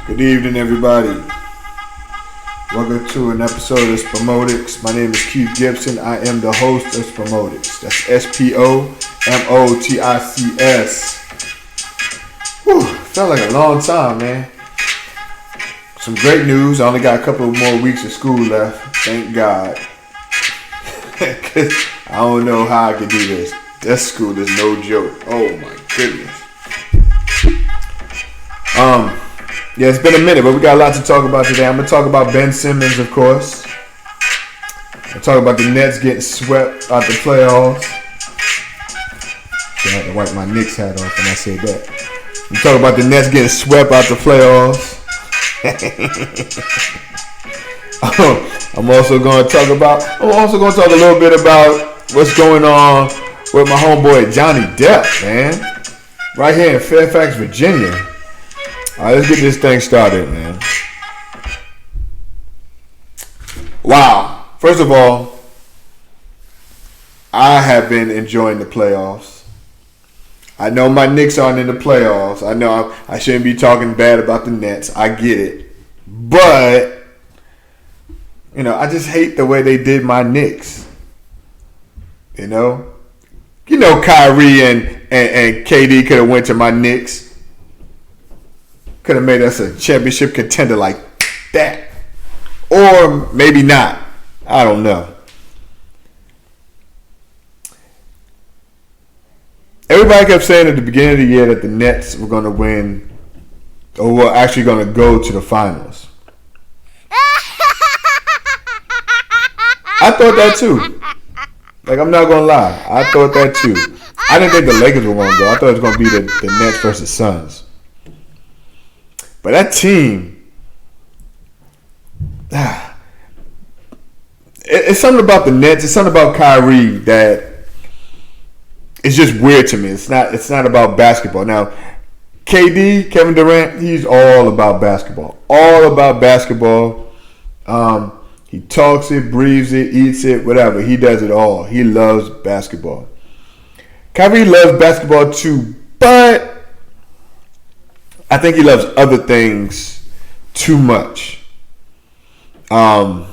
Good evening, everybody. Welcome to an episode of Spomotics. My name is Keith Gibson. I am the host of Spomotics. That's Spomotics. Whew, felt like a long time, man. Some great news. I only got a couple more weeks of school left. Thank God. Cause I don't know how I can do this. This school is no joke. Oh my goodness. Yeah, it's been a minute, but we got a lot to talk about today. I'm gonna talk about Ben Simmons, of course. I'm talk about the Nets getting swept out the playoffs. I had to wipe my Knicks hat off when I said that. I'm talking about the Nets getting swept out the playoffs. I'm also going to talk a little bit about what's going on with my homeboy Johnny Depp, man. Right here in Fairfax, Virginia. All right, let's get this thing started, man. Wow. First of all, I have been enjoying the playoffs. I know my Knicks aren't in the playoffs. I know I shouldn't be talking bad about the Nets. I get it. But, I just hate the way they did my Knicks. Kyrie and KD could have went to my Knicks. Could have made us a championship contender like that. Or maybe not. I don't know. Everybody kept saying at the beginning of the year that the Nets were going to win, or were actually going to go to the finals. I thought that too. Like, I'm not going to lie. I thought that too. I didn't think the Lakers were going to go. I thought it was going to be the Nets versus Suns. But that team, it's something about the Nets. It's something about Kyrie that is just weird to me. It's not about basketball. Now, KD, Kevin Durant, he's all about basketball. All about basketball. He talks it, breathes it, eats it, whatever. He does it all. He loves basketball. Kyrie loves basketball too, but I think he loves other things too much. What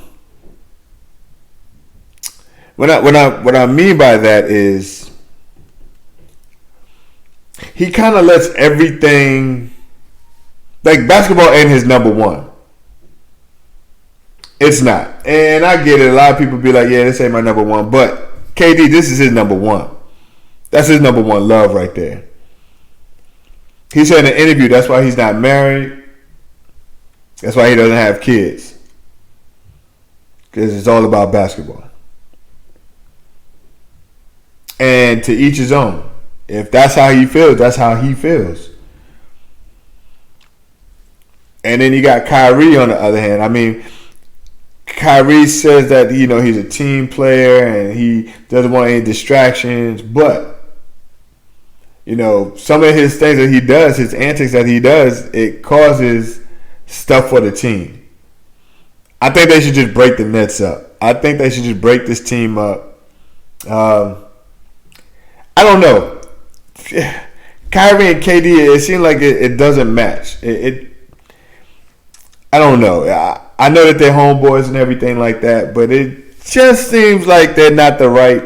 I mean by that is he kind of lets everything, like basketball ain't his number one. It's not. And I get it. A lot of people be like, yeah, this ain't my number one. But KD, this is his number one. That's his number one love right there. He said in an interview that's why he's not married. That's why he doesn't have kids. Because it's all about basketball. And to each his own. If that's how he feels, that's how he feels. And then you got Kyrie on the other hand. I mean, Kyrie says that, he's a team player and he doesn't want any distractions. But, some of his things that he does, his antics that he does, it causes stuff for the team. I think they should just break the Nets up. I think they should just break this team up. I don't know. Kyrie and KD, it seems like it doesn't match. I don't know. I know that they're homeboys and everything like that, but it just seems like they're not the right.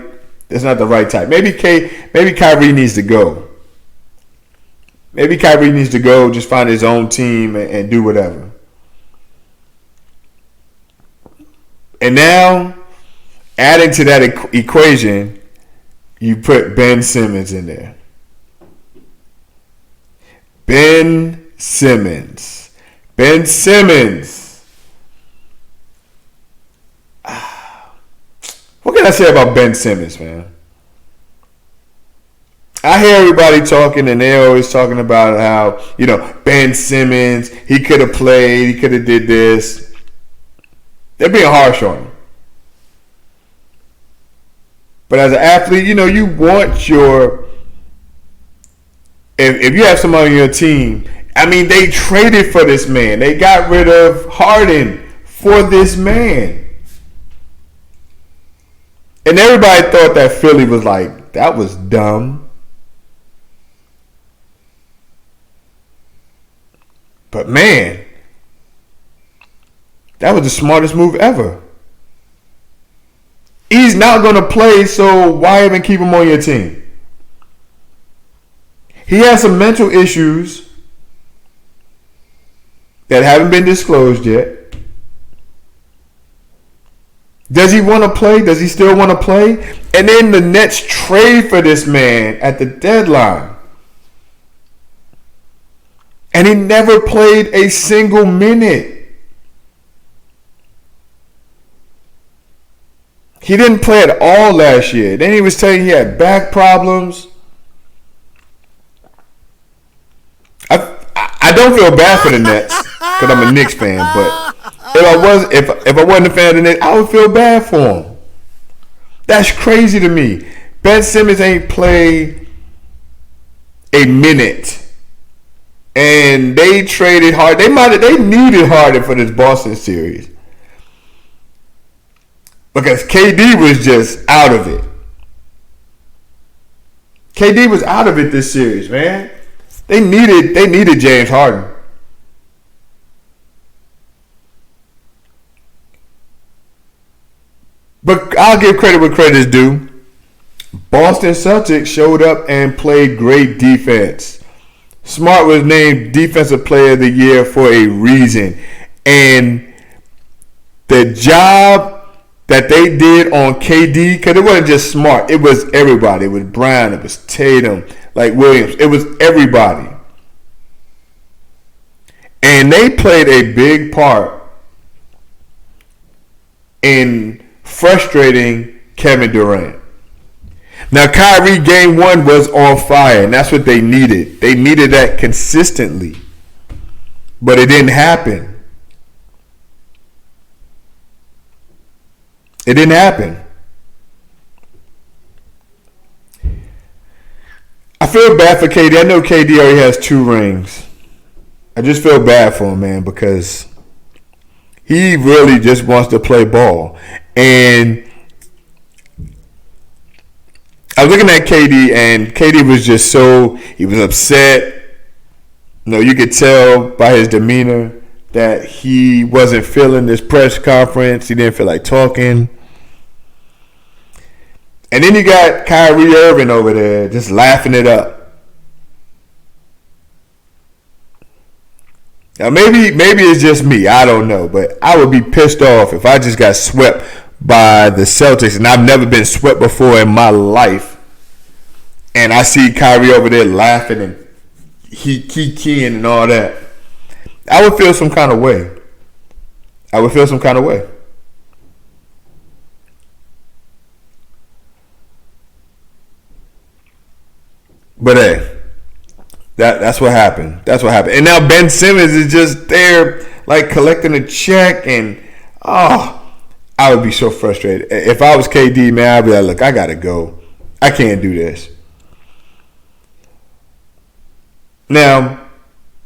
It's not the right type. Maybe Kyrie needs to go. Maybe Kyrie needs to go, just find his own team and do whatever. And now, adding to that equation, you put Ben Simmons in there. Ben Simmons. Ben Simmons. What can I say about Ben Simmons, man? I hear everybody talking, and they're always talking about how, Ben Simmons, he could have played, he could have did this. They're being harsh on him. But as an athlete, you want your... If you have somebody on your team, I mean, they traded for this man. They got rid of Harden for this man. And everybody thought that Philly was like, that was dumb. But man, That was the smartest move ever. He's not going to play, so why even keep him on your team? He has some mental issues that haven't been disclosed yet. Does he want to play? Does he still want to play? And then the Nets trade for this man at the deadline. And he never played a single minute. He didn't play at all last year. Then he was saying he had back problems. I don't feel bad for the Nets because I'm a Knicks fan, but if I wasn't a fan of the Nets, I would feel bad for him. That's crazy to me. Ben Simmons ain't played a minute, and they traded hard. They needed Harden for this Boston series because KD was just out of it. KD was out of it this series, man. They needed James Harden. But I'll give credit where credit is due. Boston Celtics showed up and played great defense. Smart was named Defensive Player of the Year for a reason. And the job that they did on KD, because it wasn't just Smart, it was everybody. It was Brown, it was Tatum, like Williams. It was everybody. And they played a big part in frustrating Kevin Durant. Now, Kyrie, game one was on fire, and that's what they needed. They needed that consistently. But it didn't happen. It didn't happen. I feel bad for KD. I know KD already has 2 rings. I just feel bad for him, man, because he really just wants to play ball. And I was looking at KD, and KD was just he was upset. You know, you could tell by his demeanor that he wasn't feeling this press conference. He didn't feel like talking. And then you got Kyrie Irving over there just laughing it up. Now maybe it's just me. I don't know. But I would be pissed off if I just got swept by the Celtics, and I've never been swept before in my life. And I see Kyrie over there laughing and he keying and all that. I would feel some kind of way. But hey, that's what happened. And now Ben Simmons is just there, like collecting a check, and I would be so frustrated. If I was KD, man, I'd be like, look, I gotta go. I can't do this. Now,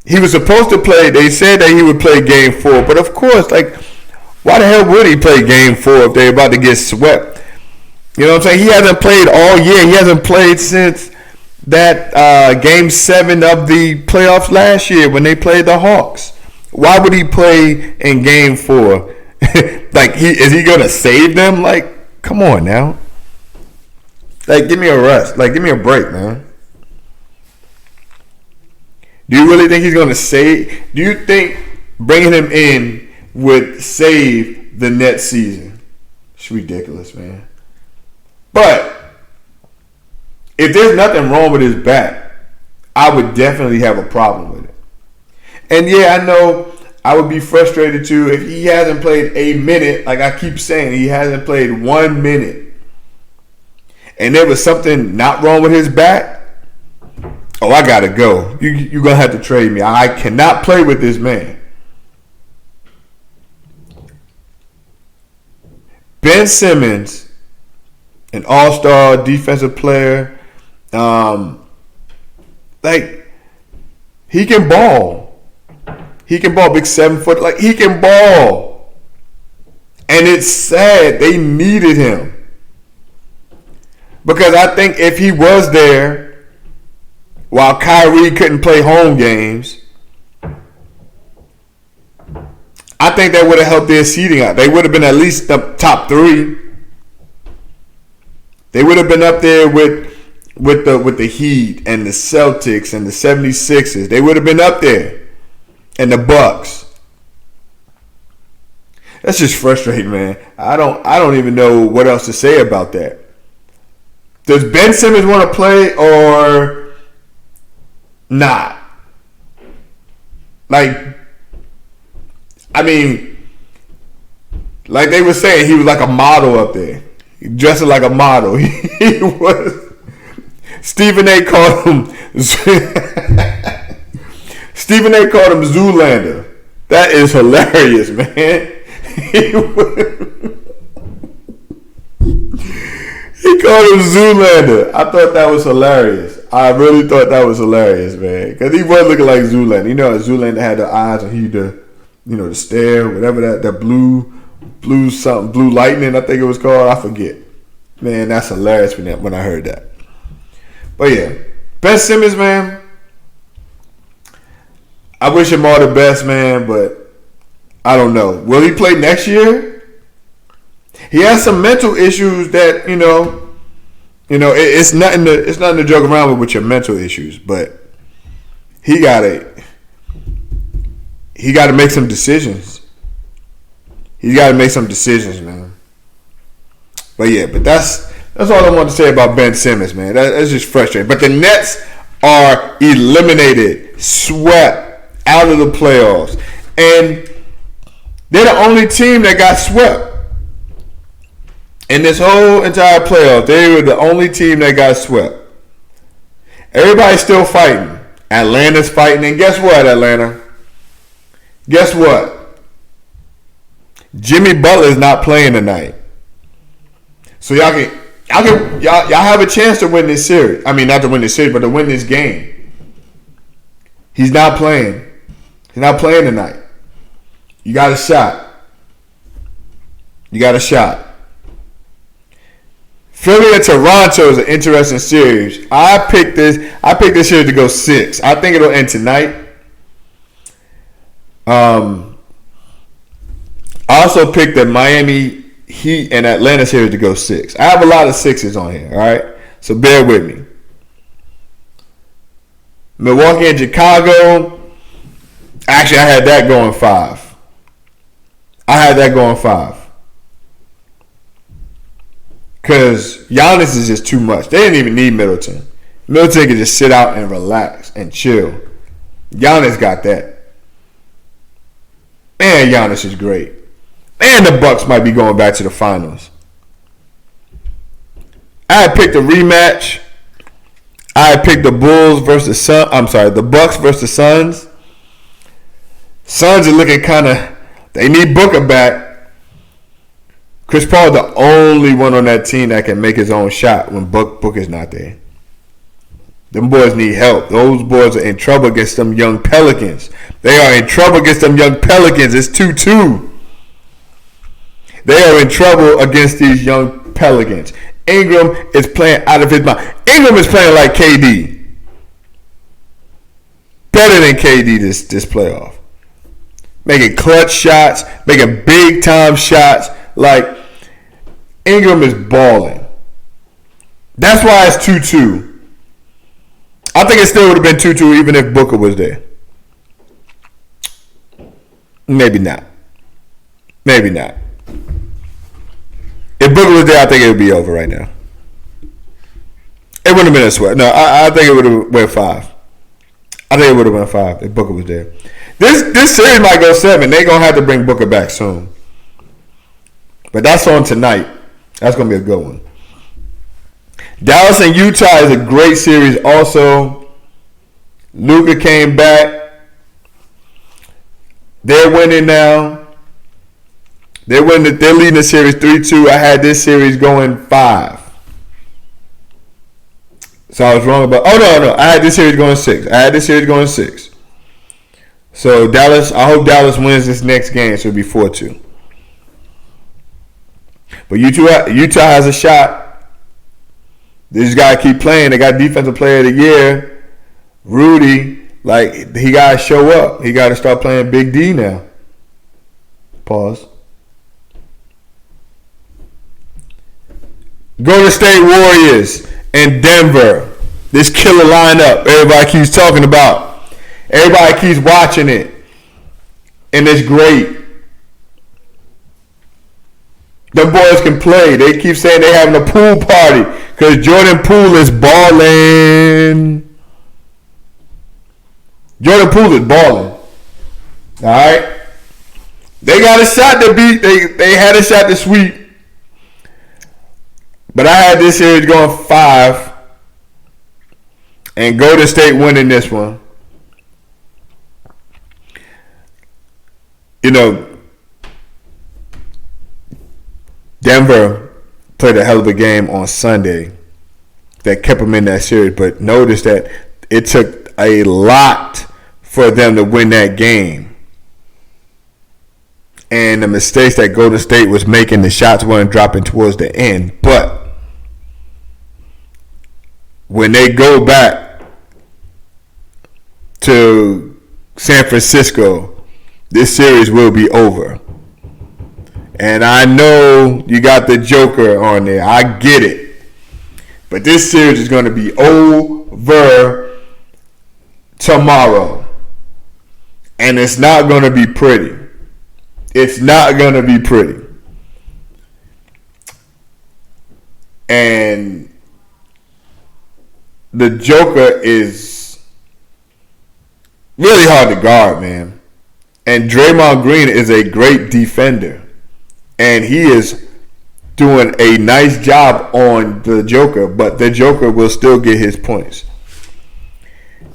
he was supposed to play. They said that he would play Game 4, but of course, like, why the hell would he play Game 4 if they're about to get swept? You know what I'm saying? He hasn't played all year. He hasn't played since that Game 7 of the playoffs last year when they played the Hawks. Why would he play in Game 4? Like, is he going to save them? Like, come on now. Like, give me a rest. Like, give me a break, man. Do you really think he's going to save? Do you think bringing him in would save the Nets season? It's ridiculous, man. But if there's nothing wrong with his back, I would definitely have a problem with it. And yeah, I know I would be frustrated too if he hasn't played a minute. Like I keep saying, he hasn't played 1 minute. And there was something not wrong with his back. Oh, I gotta go. You're gonna have to trade me. I cannot play with this man. Ben Simmons, an all-star defensive player, like he can ball. He can ball. Big 7 foot. Like he can ball. And it's sad they needed him. Because I think if he was there while Kyrie couldn't play home games, I think that would have helped their seeding out. They would have been at least the top 3. They would have been up there with the Heat and the Celtics and the 76ers. They would have been up there. And the Bucks. That's just frustrating, man. I don't even know what else to say about that. Does Ben Simmons want to play or not? Like, I mean, like they were saying, he was like a model up there. He dressed like a model. He was. Stephen A. called him. Stephen A. called him Zoolander. That is hilarious, man. He called him Zoolander. I thought that was hilarious. I really thought that was hilarious, man. Because he was looking like Zoolander. You know, Zoolander had the eyes and the stare, whatever that blue lightning, I think it was called. I forget. Man, that's hilarious when I heard that. But yeah, Ben Simmons, man. I wish him all the best, man, but I don't know. Will he play next year? He has some mental issues that it's nothing to joke around with your mental issues, but he gotta make some decisions. He's got to make some decisions, man. But yeah, that's all I want to say about Ben Simmons, man. That's just frustrating. But the Nets are eliminated, swept out of the playoffs, and they're the only team that got swept in this whole entire playoff. They were the only team that got swept. Everybody's still fighting. Atlanta's fighting, and guess what, Atlanta? Guess what? Jimmy Butler's not playing tonight, so y'all have a chance to win this series. I mean, not to win this series, but to win this game. He's not playing. He's not playing tonight. You got a shot. You got a shot. Philly and Toronto is an interesting series. I picked this series to go 6. I think it'll end tonight. I also picked the Miami Heat and Atlanta series to go 6. I have a lot of 6s on here, all right? So bear with me. Milwaukee and Chicago. Actually, I had that going 5. Because Giannis is just too much. They didn't even need Middleton. Middleton could just sit out and relax and chill. Giannis got that. Man, Giannis is great. And the Bucks might be going back to the finals. I had picked a rematch. I had picked the Bulls versus the Bucks versus the Suns. Suns are looking kind of. They need Booker back. Chris Paul the only one on that team that can make his own shot when Booker's not there. Them boys need help. Those boys are in trouble against them young Pelicans. They are in trouble against them young Pelicans. It's 2-2. They are in trouble against these young Pelicans. Ingram is playing out of his mind. Ingram is playing like KD. Better than KD this playoff. Making clutch shots, making big time shots. Like, Ingram is balling. That's why it's 2-2. I think it still would have been 2-2 even if Booker was there. Maybe not. If Booker was there, I think it would be over right now. It wouldn't have been a sweat. No, I think it would have went 5. I think it would have went 5 if Booker was there. This series might go 7. They're going to have to bring Booker back soon. But that's on tonight. That's going to be a good one. Dallas and Utah is a great series also. Luka came back. They're winning now. They're leading the series 3-2. I had this series going 5. So I was wrong about. Oh no! I had this series going 6. So Dallas. I hope Dallas wins this next game. So it'll be 4-2. But Utah has a shot. They just gotta keep playing. They got Defensive Player of the Year, Rudy. Like, he gotta show up. He gotta start playing Big D now. Pause. Golden State Warriors and Denver. This killer lineup everybody keeps talking about. Everybody keeps watching it. And it's great. Them boys can play. They keep saying they having a pool party because Jordan Poole is balling. Jordan Poole is balling. Alright? They got a shot to beat. They had a shot to sweep. But I had this series going 5. And Golden State winning this one. You know, Denver played a hell of a game on Sunday that kept them in that series. But notice that it took a lot for them to win that game. And the mistakes that Golden State was making, the shots weren't dropping towards the end. But when they go back to San Francisco, this series will be over. And I know you got the Joker on there. I get it. But this series is going to be over tomorrow. And it's not going to be pretty. It's not going to be pretty. And the Joker is really hard to guard, man. And Draymond Green is a great defender. And he is doing a nice job on the Joker, but the Joker will still get his points.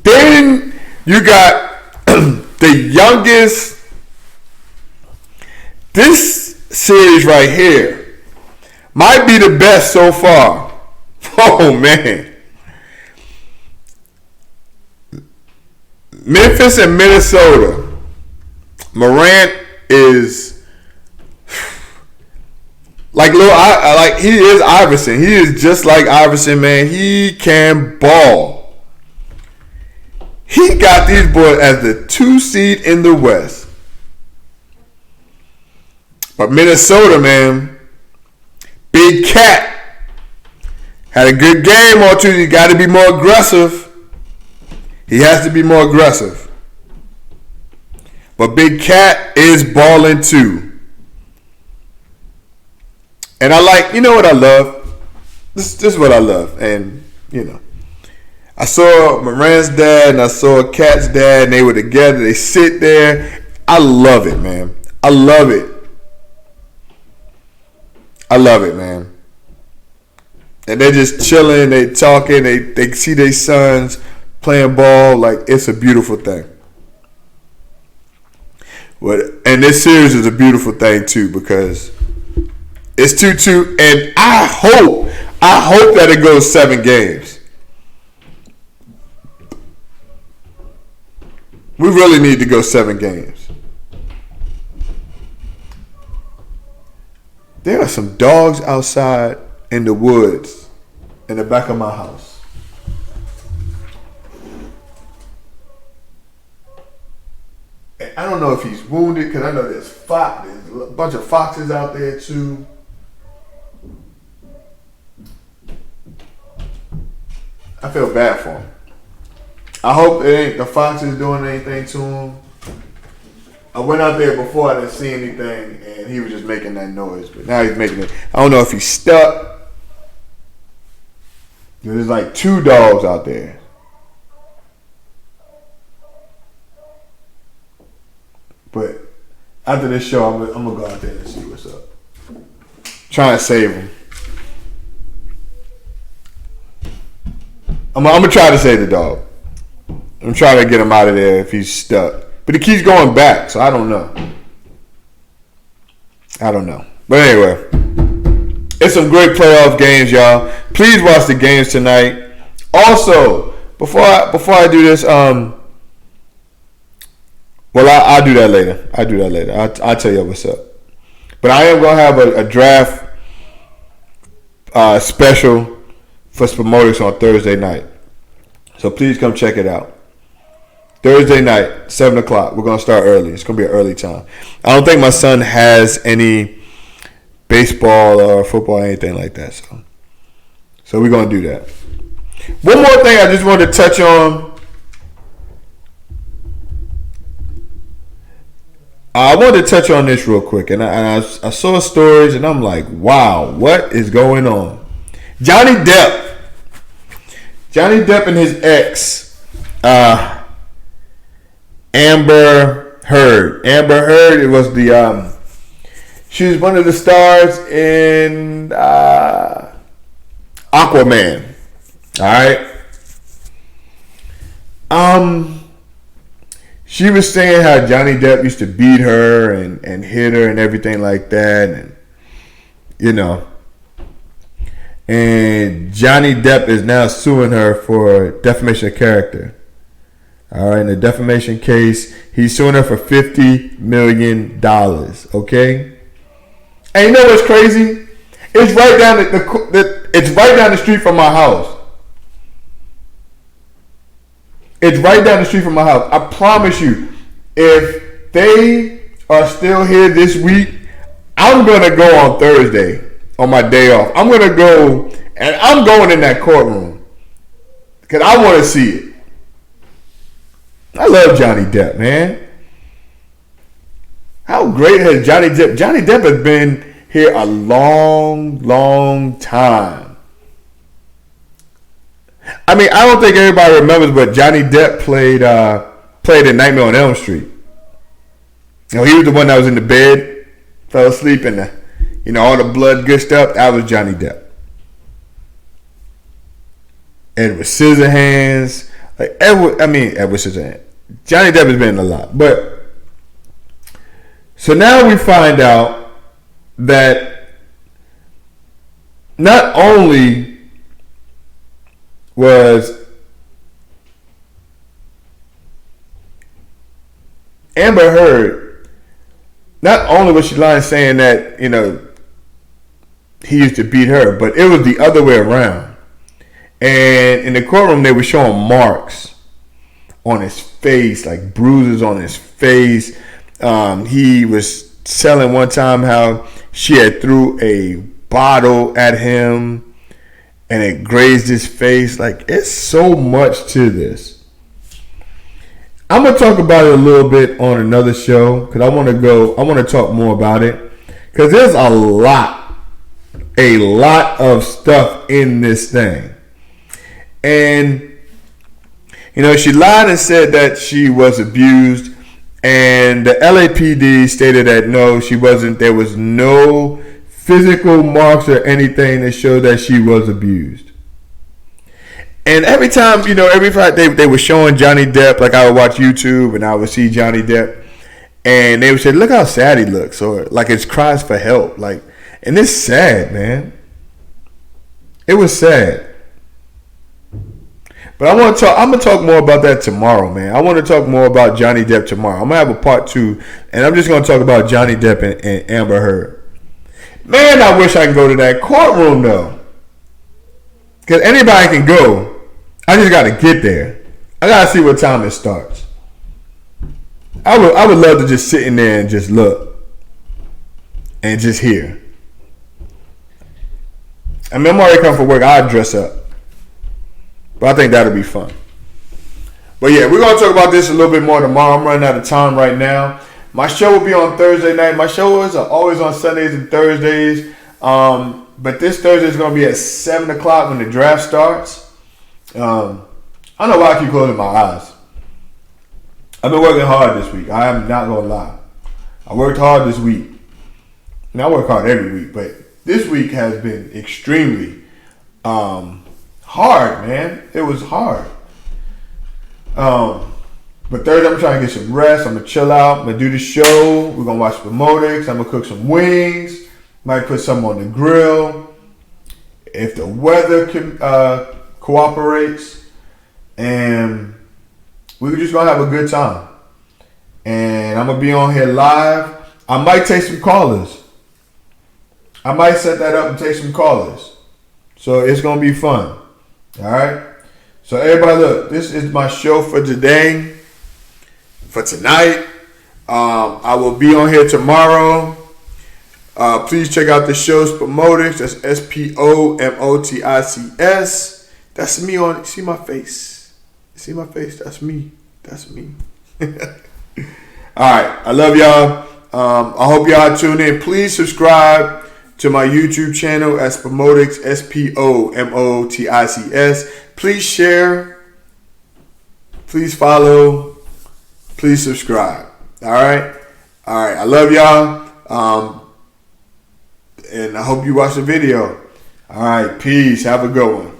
Then you got the youngest. This series right here might be the best so far. Oh, man. Memphis and Minnesota. Morant is he is Iverson. He is just like Iverson, man. He can ball. He got these boys as the 2 seed in the West. But Minnesota, man, Big Cat had a good game or two. You got to be more aggressive. He has to be more aggressive. But Big Cat is balling too. And I like, you know what I love? This is what I love. And, you know, I saw Morant's dad and I saw Cat's dad and they were together. They sit there. I love it, man. I love it. I love it, man. And they're just chilling. They talking. They see their sons playing ball. Like, it's a beautiful thing. And this series is a beautiful thing, too, because it's 2-2, and I hope that it goes 7 games. We really need to go 7 games. There are some dogs outside in the woods in the back of my house. And I don't know if he's wounded because I know there's a bunch of foxes out there too. I feel bad for him. I hope it ain't the foxes doing anything to him. I went out there before, I didn't see anything, and he was just making that noise. But now he's making it. I don't know if he's stuck. There's like 2 dogs out there. But after this show, I'm going to go out there and see what's up. Try and save him. I'm going to try to save the dog. I'm trying to get him out of there if he's stuck. But he keeps going back, so I don't know. But anyway, it's some great playoff games, y'all. Please watch the games tonight. Also, before I do this, I'll do that later. I'll tell you what's up. But I am going to have a draft special for Spumodix on Thursday night. So please come check it out. Thursday night, 7 o'clock. We're going to start early. It's going to be an early time. I don't think my son has any baseball or football or anything like that. So we're going to do that. One more thing I just wanted to touch on. I wanted to touch on this real quick. And I saw stories and I'm like, wow, what is going on? Johnny Depp and his ex, Amber Heard. Amber Heard, it was she was one of the stars in Aquaman. All right. She was saying how Johnny Depp used to beat her and hit her and everything like that, and and Johnny Depp is now suing her for defamation of character. All right, in the defamation case, he's suing her for $50 million. Okay, and you know what's crazy? It's right down it's right down the street from my house. It's right down the street from my house. I promise you, if they are still here this week, I'm gonna go on Thursday on my day off. I'm gonna go, and I'm going in that courtroom because I want to see it. I love Johnny Depp, man. How great has Johnny Depp? Johnny Depp has been here a long, long time. I mean, I don't think everybody remembers, but Johnny Depp played in Nightmare on Elm Street. He was the one that was in the bed, fell asleep, and all the blood gushed up. That was Johnny Depp. Edward Scissorhands, Edward Scissorhands. Johnny Depp has been in a lot, but so now we find out that not only was Amber Heard, not only was she lying saying that he used to beat her, but it was the other way around. And in the courtroom, they were showing marks on his face, like bruises on his face. He was telling one time how she had threw a bottle at him and it grazed his face. Like, it's so much to this. I'm going to talk about it a little bit on another show because I want to talk more about it because there's a lot of stuff in this thing. And she lied and said that she was abused, and the LAPD stated that no, she wasn't. There was no physical marks or anything that showed that she was abused. And every time, every Friday they were showing Johnny Depp, like I would watch YouTube and I would see Johnny Depp, and they would say, "Look how sad he looks," or like it's cries for help, and it's sad, man. It was sad. But I'm gonna talk more about that tomorrow, man. I want to talk more about Johnny Depp tomorrow. I'm gonna have a part 2, and I'm just gonna talk about Johnny Depp and Amber Heard. Man, I wish I could go to that courtroom though, because anybody can go. I just gotta get there. I gotta see what time it starts. I would love to just sit in there and just look and just hear. I mean, I'm already coming for work. I'll dress up. But I think that'll be fun. But yeah, we're going to talk about this a little bit more tomorrow. I'm running out of time right now. My show will be on Thursday night. My shows are always on Sundays and Thursdays. But this Thursday is going to be at 7 o'clock when the draft starts. I don't know why I keep closing my eyes. I've been working hard this week. I am not going to lie. I worked hard this week. And I work hard every week. But this week has been extremely hard, man. It was hard. But Thursday, I'm trying to get some rest. I'm going to chill out. I'm going to do the show. We're going to watch Promotics. I'm going to cook some wings. Might put some on the grill. If the weather cooperates. And we're just going to have a good time. And I'm going to be on here live. I might take some callers. I might set that up and take some callers. So it's going to be fun. All right. So everybody, look, this is my show for today. for tonight. I will be on here tomorrow. Please check out the show's Spomotics. That's SPOMOTICS. That's me on. See my face. See my face. That's me. That's me. All right. I love y'all. I hope y'all tune in. Please subscribe to my YouTube channel at Spomotics. SPOMOTICS. Please share. Please follow. Please subscribe. All right. All right. I love y'all. And I hope you watch the video. All right. Peace. Have a good one.